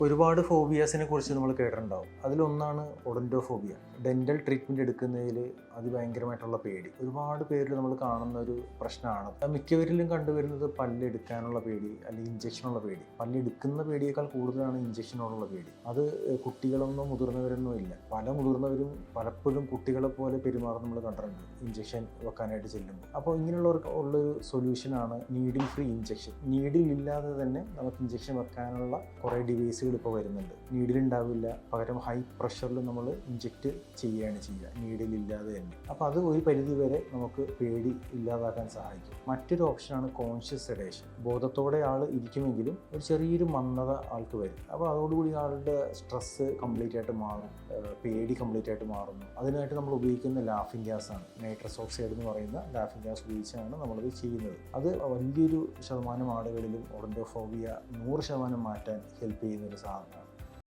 ഒരുപാട് ഫോബിയാസിനെ കുറിച്ച് നമ്മൾ കേട്ടിട്ടുണ്ടാവും. അതിലൊന്നാണ് ഒഡന്റോഫോബിയ. ഡെന്റൽ ട്രീറ്റ്മെൻറ്റ് എടുക്കുന്നതിൽ അതിഭയങ്കരമായിട്ടുള്ള പേടി ഒരുപാട് പേരിൽ നമ്മൾ കാണുന്ന ഒരു പ്രശ്നമാണ്. മിക്കവരിലും കണ്ടുവരുന്നത് പല്ലെടുക്കാനുള്ള പേടി അല്ലെങ്കിൽ ഇഞ്ചക്ഷനുള്ള പേടി. പല്ലെടുക്കുന്ന പേടിയേക്കാൾ കൂടുതലാണ് ഇഞ്ചക്ഷനോടുള്ള പേടി. അത് കുട്ടികളൊന്നും മുതിർന്നവരൊന്നും ഇല്ല. പല മുതിർന്നവരും പലപ്പോഴും കുട്ടികളെ പോലെ പെരുമാറും നമ്മൾ കണ്ടിട്ടുണ്ട് ഇഞ്ചക്ഷൻ വെക്കാനായിട്ട് ചെല്ലുമ്പോൾ. അപ്പോൾ ഇങ്ങനെയുള്ളവർക്ക് ഉള്ളൊരു സൊല്യൂഷനാണ് നീഡിൽ ഫ്രീ ഇഞ്ചക്ഷൻ. നീഡിൽ ഇല്ലാതെ തന്നെ നമുക്ക് ഇഞ്ചക്ഷൻ വെക്കാനുള്ള കുറേ ഡിവൈസുകൾ ഇപ്പോൾ വരുന്നുണ്ട്. നീഡിലുണ്ടാവില്ല, പകരം ഹൈ പ്രഷറിൽ നമ്മൾ ഇഞ്ചക്റ്റ് ചെയ്യുകയാണ് ചെയ്യുക, നീഡിലില്ലാതെ തന്നെ. അപ്പോൾ അത് ഒരു പരിധി വരെ നമുക്ക് പേടി ഇല്ലാതാക്കാൻ സഹായിക്കും. മറ്റൊരു ഓപ്ഷനാണ് കോൺഷ്യസ് സെഡേഷൻ. ബോധത്തോടെ ആൾ ഇരിക്കുമെങ്കിലും ഒരു ചെറിയൊരു മന്ദത ആൾക്ക് വരും. അപ്പോൾ അതോടുകൂടി ആളുടെ സ്ട്രെസ്സ് കംപ്ലീറ്റ് ആയിട്ട് മാറും, പേടി കംപ്ലീറ്റ് ആയിട്ട് മാറുന്നു. അതിനായിട്ട് നമ്മൾ ഉപയോഗിക്കുന്ന ലാഫിംഗ് ഗ്യാസ് ആണ്. നൈട്രസ് ഓക്സൈഡ് എന്ന് പറയുന്ന ലാഫിംഗ് ഗ്യാസ് ഉപയോഗിച്ചാണ് നമ്മളത് ചെയ്യുന്നത്. അത് വലിയൊരു ശതമാനം ആളുകളിലും ഒഡന്റോഫോബിയ 100% മാറ്റാൻ ഹെൽപ്പ് ചെയ്യുന്ന ഒരു സാധനമാണ്.